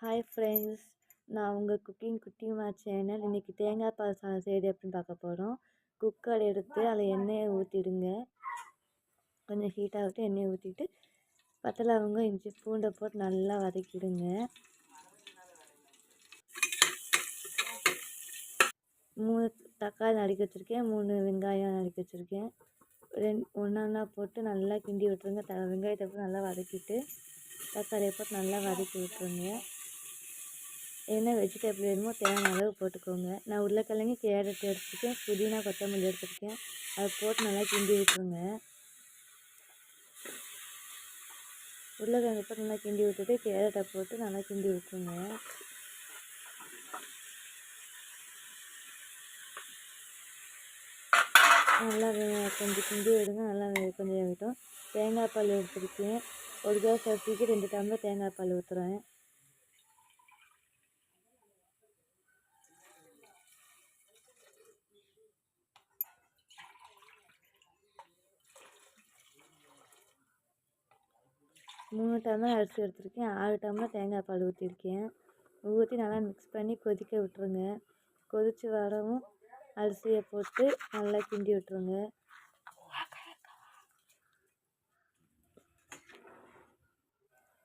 Hi friends, நான் உங்கள் cooking channel. இன்றைக்கி தேங்காய் பால் சாதம் செய்யுது அப்படின்னு பார்க்க போகிறோம். குக்கர் எடுத்து அதில் எண்ணெயை ஊற்றிடுங்க. கொஞ்சம் ஹீட்டாகிட்டு எண்ணெயை ஊற்றிட்டு பட்டை லவங்கம் இஞ்சி பூண்டை போட்டு நல்லா வதக்கிடுங்க. 3 தக்காளி நறுக்கி வச்சுருக்கேன், 3 வெங்காயம் நறுக்கி வச்சுருக்கேன். ஒன்றா போட்டு நல்லா கிண்டி விட்டுருங்க. வெங்காயத்தை போட்டு நல்லா வதக்கிட்டு தக்காளியை போட்டு நல்லா வதக்கி விட்டுருங்க. என்ன வெஜிடபிள் வேணுமோ தேவையான அளவு போட்டுக்கோங்க. நான் உருளைக்கிழங்கு கேரட் எடுத்துருக்கேன், புதினா கொத்தமல்லி எடுத்துருக்கேன். அதை போட்டு நல்லா கிண்டி விட்டுருங்க. உருளைக்கிழங்கு போட்டு நல்லா கிண்டி விட்டுட்டு கேரட்டை போட்டு நல்லா கிண்டி விட்டுருங்க. நல்லா கொஞ்சம் கிண்டி விடுங்க. நல்லா கொஞ்சம் வேகட்டும். தேங்காய் பால் எடுத்துருக்கேன். ஒரு கிளாஸ் அரிசிக்கு 2 டம்ளர் தேங்காய் பால் ஊற்றுறேன். மூணு டம்ளர் அரிசி எடுத்துருக்கேன், 6 டம்ளர் தேங்காய் பால் ஊற்றிருக்கேன். ஊற்றி நல்லா மிக்ஸ் பண்ணி கொதிக்க விட்டுருங்க. கொதித்து வரவும் அரிசியை போட்டு நல்லா கிண்டி விட்டுருங்க.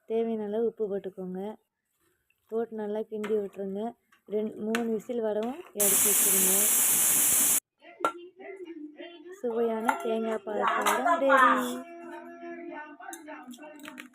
தேவையான அளவு உப்பு போட்டுக்கோங்க. போட்டு நல்லா கிண்டி விட்டுருங்க. 3 விசில் வரவும் இறக்கி வச்சுருங்க. சுவையான தேங்காய் பால் சாதம் ரெடி.